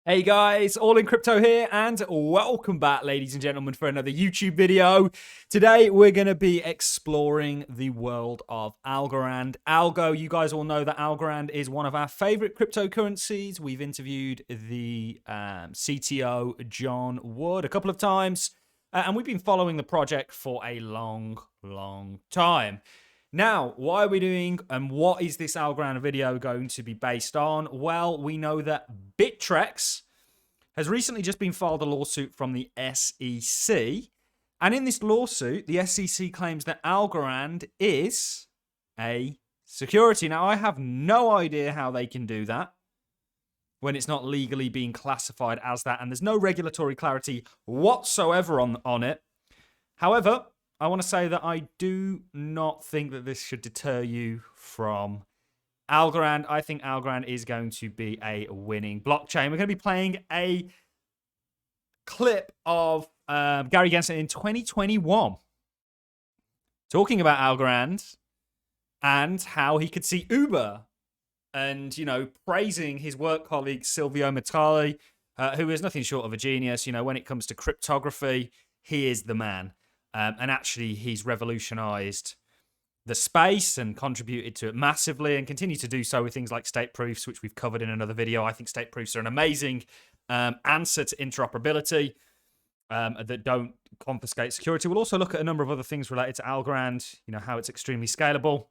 Hey guys, All in Crypto here, and welcome back, ladies and gentlemen, for another YouTube video. Today, we're going to be exploring the world of Algorand ALGO. You guys all know that Algorand is one of our favorite cryptocurrencies. We've interviewed the CTO, John Wood, a couple of times, and we've been following the project for a long time. Now, why are we doing and what is this Algorand video going to be based on? Well, we know that Bittrex has recently just been filed a lawsuit from the SEC. And in this lawsuit, the SEC claims that Algorand is a security. Now, I have no idea how they can do that when it's not legally being classified as that. And there's no regulatory clarity whatsoever on it. However, I want to say that I do not think that this should deter you from Algorand. I think Algorand is going to be a winning blockchain. We're going to be playing a clip of Gary Gensler in 2021 talking about Algorand and how he could see Uber and, praising his work colleague Silvio Matali, who is nothing short of a genius. When it comes to cryptography, he is the man. And actually, he's revolutionized the space and contributed to it massively and continue to do so with things like state proofs, which we've covered in another video. I think state proofs are an amazing answer to interoperability that don't confiscate security. We'll also look at a number of other things related to Algorand, how it's extremely scalable.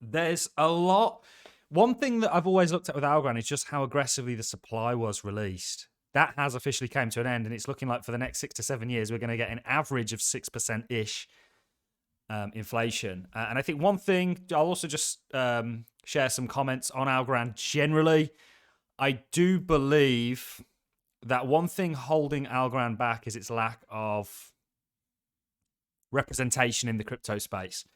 There's a lot. One thing that I've always looked at with Algorand is just how aggressively the supply was released. That has officially came to an end, and it's looking like for the next 6 to 7 years, we're going to get an average of 6%-ish inflation. And I think one thing, I'll also just share some comments on Algorand generally. I do believe that one thing holding Algorand back is its lack of representation in the crypto space.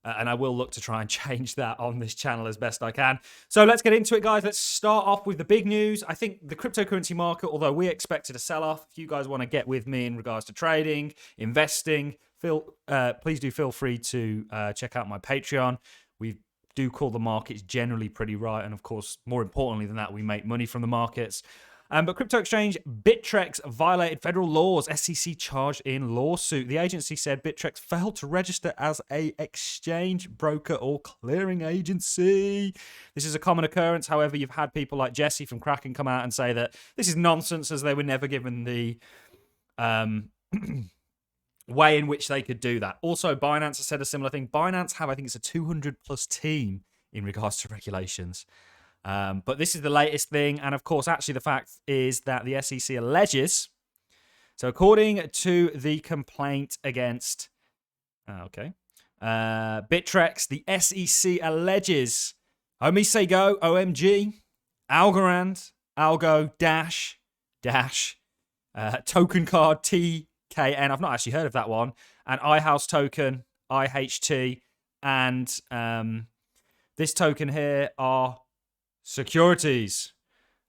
And I will look to try and change that on this channel as best I can. So let's get into it, guys. Let's start off with the big news. I think the cryptocurrency market, although we expected a sell-off, if you guys want to get with me in regards to trading, investing, please do feel free to check out my Patreon. We do call the markets generally pretty right. And of course, more importantly than that, we make money from the markets. But crypto exchange Bittrex violated federal laws. SEC charged in lawsuit. The agency said Bittrex failed to register as a exchange, broker, or clearing agency. This is a common occurrence. However, you've had people like Jesse from Kraken come out and say that this is nonsense, as they were never given the way in which they could do that. Also, Binance has said a similar thing. Binance have, I think it's a 200-plus team in regards to regulations. But this is the latest thing. And of course, actually, the fact is that the SEC alleges. So according to the complaint against Bittrex, the SEC alleges OMG, Algorand, Algo, dash, token card, TKN. I've not actually heard of that one. And iHouse token, IHT. And this token here are securities.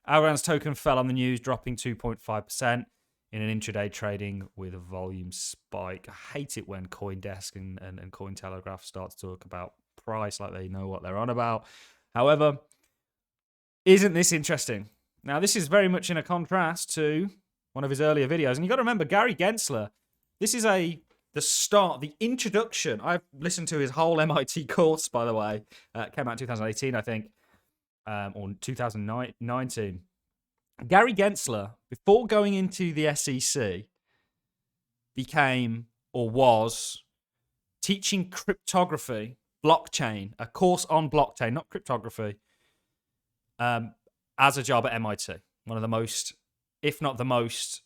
Algorand's token fell on the news, dropping 2.5% in an intraday trading with a volume spike. I hate it when CoinDesk and Cointelegraph start to talk about price like they know what they're on about. However, isn't this interesting? Now, this is very much in a contrast to one of his earlier videos. And you've got to remember, Gary Gensler, this is the start, the introduction. I've listened to his whole MIT course, by the way. Came out in 2018, I think. Or 2019. Gary Gensler, before going into the SEC, became or was teaching cryptography, blockchain, a course on blockchain, not cryptography, as a job at MIT. One of the most, if not the most,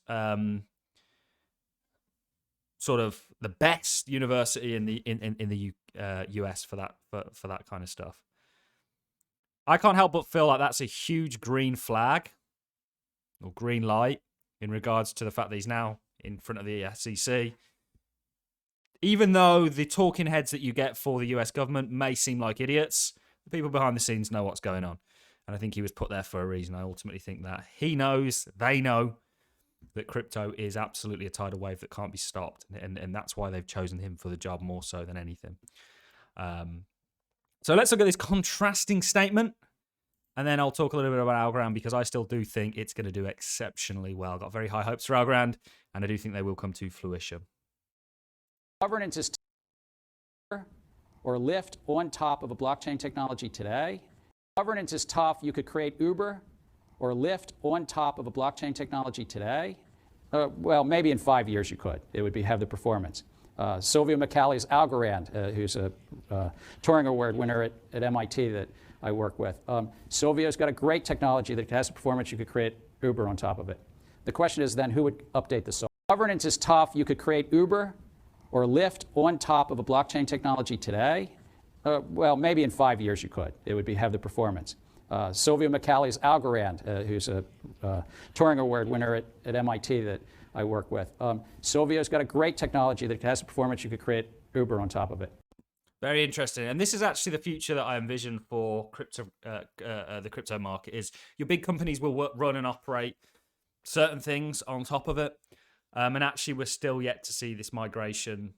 sort of the best university in the US for that kind of stuff. I can't help but feel like that's a huge green flag or green light in regards to the fact that he's now in front of the SEC. Even though the talking heads that you get for the US government may seem like idiots, the people behind the scenes know what's going on. And I think he was put there for a reason. I ultimately think that he knows, they know, that crypto is absolutely a tidal wave that can't be stopped. And that's why they've chosen him for the job more so than anything. So let's look at this contrasting statement And then I'll talk a little bit about Algorand because I still do think it's going to do exceptionally well. I've got very high hopes for Algorand, and I do think they will come to fruition. Governance is or lift on top of a blockchain technology today. Governance is tough. You could create Uber or Lyft on top of a blockchain technology today. Well, maybe in 5 years you could. It would have the performance. Sylvia McCally's Algorand, who's a Turing Award winner at MIT that I work with. Sylvia's got a great technology that has the performance. You could create Uber on top of it. The question is then who would update the software? Governance is tough. You could create Uber or Lyft on top of a blockchain technology today. Well, maybe in 5 years you could. It would have the performance. Sylvia McCally's Algorand, who's a Turing Award winner at MIT that I work with. Sylvia's got a great technology that has the performance. You could create Uber on top of it. Very interesting. And this is actually the future that I envision for crypto, the crypto market is your big companies will run and operate certain things on top of it. And actually, we're still yet to see this migration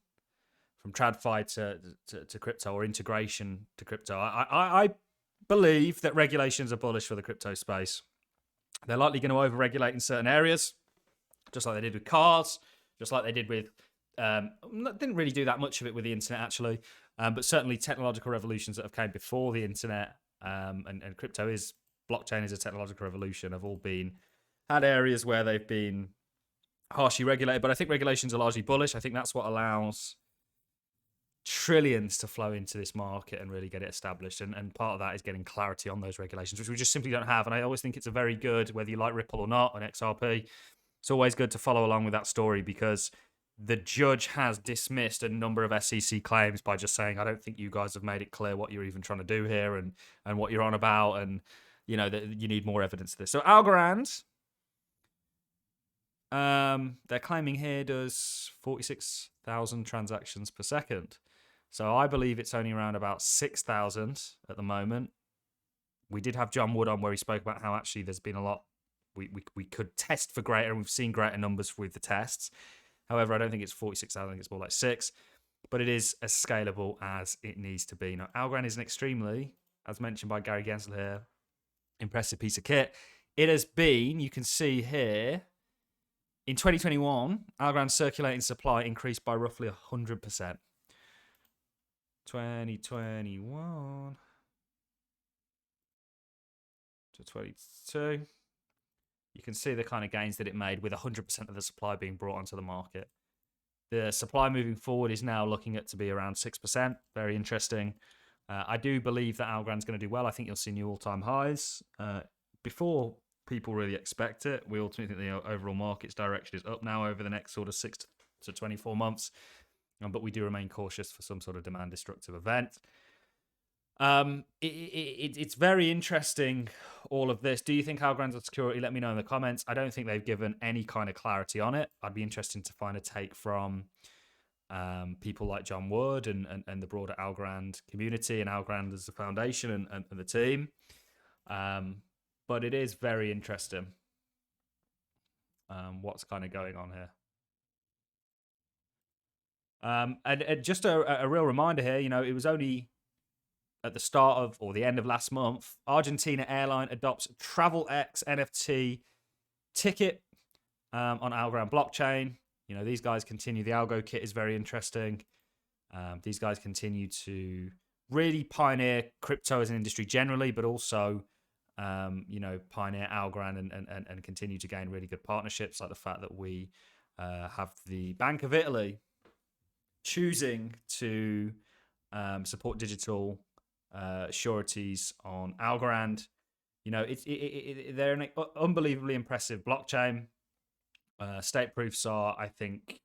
from TradFi to crypto or integration to crypto. I believe that regulations are bullish for the crypto space. They're likely going to over-regulate in certain areas, just like they did with cars, just like they did with, didn't really do that much of it with the internet actually, but certainly technological revolutions that have came before the internet and crypto blockchain is a technological revolution have all had areas where they've been harshly regulated, but I think regulations are largely bullish. I think that's what allows trillions to flow into this market and really get it established. And part of that is getting clarity on those regulations, which we just simply don't have. And I always think it's a very good, whether you like Ripple or not, and XRP, it's always good to follow along with that story because the judge has dismissed a number of SEC claims by just saying, I don't think you guys have made it clear what you're even trying to do here and what you're on about. And, you know, that you need more evidence of this. So Algorand, they're claiming here does 46,000 transactions per second. So I believe it's only around about 6,000 at the moment. We did have John Wood on where he spoke about how actually there's been a lot. We could test for greater, and we've seen greater numbers with the tests. However, I don't think it's 46,000. I think it's more like 6. But it is as scalable as it needs to be. Now, Algorand is an extremely, as mentioned by Gary Gensler here, impressive piece of kit. It has been, you can see here, in 2021, Algorand's circulating supply increased by roughly 100%. 2021 to 22. You can see the kind of gains that it made with 100% of the supply being brought onto the market. The supply moving forward is now looking at to be around 6%. Very interesting. I do believe that Algorand's going to do well. I think you'll see new all-time highs. Before people really expect it, we ultimately think the overall market's direction is up now over the next sort of 6 to 24 months. But we do remain cautious for some sort of demand destructive event. It's very interesting, all of this. Do you think Algorand's on security? Let me know in the comments. I don't think they've given any kind of clarity on it. I'd be interested to find a take from people like John Wood and the broader Algorand community and Algorand as the foundation and the team. But it is very interesting what's kind of going on here. And just a real reminder here, you know, it was only at the start of or the end of last month, Argentina Airline adopts TravelX NFT ticket on Algorand blockchain. You know, these guys continue. The Algo kit is very interesting. These guys continue to really pioneer crypto as an industry generally, but also, you know, pioneer Algorand and continue to gain really good partnerships, like the fact that we have the Bank of Italy choosing to support digital sureties on Algorand. You know, they're an unbelievably impressive blockchain. State proofs are, I think,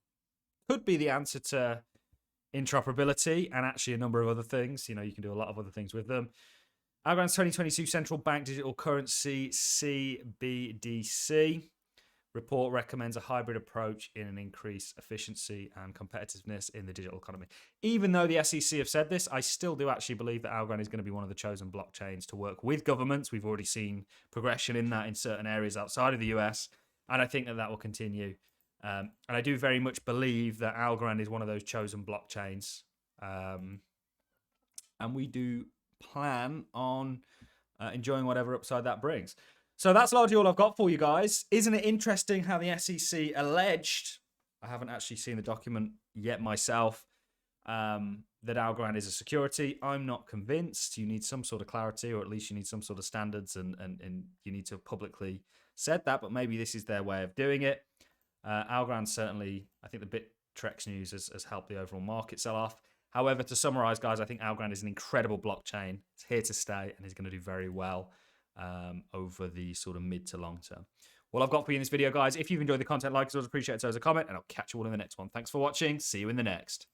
could be the answer to interoperability and actually a number of other things. You know, you can do a lot of other things with them. Algorand's 2022 Central Bank Digital Currency CBDC report recommends a hybrid approach in an increased efficiency and competitiveness in the digital economy. Even though the SEC have said this, I still do actually believe that Algorand is going to be one of the chosen blockchains to work with governments. We've already seen progression in that in certain areas outside of the US, and I think that will continue. And I do very much believe that Algorand is one of those chosen blockchains. And we do plan on enjoying whatever upside that brings. So that's largely all I've got for you guys. Isn't it interesting how the SEC alleged, I haven't actually seen the document yet myself, that Algorand is a security? I'm not convinced. You need some sort of clarity, or at least you need some sort of standards, and you need to have publicly said that, but maybe this is their way of doing it. Algorand certainly, I think the Bittrex news has helped the overall market sell off. However, to summarize, guys, I think Algorand is an incredible blockchain. It's here to stay and is going to do very well over the sort of mid to long term. All I've got for you in this video, guys. If you've enjoyed the content, like us, always appreciate it. So as a comment, and I'll catch you all in the next one. Thanks for watching. See you in the next.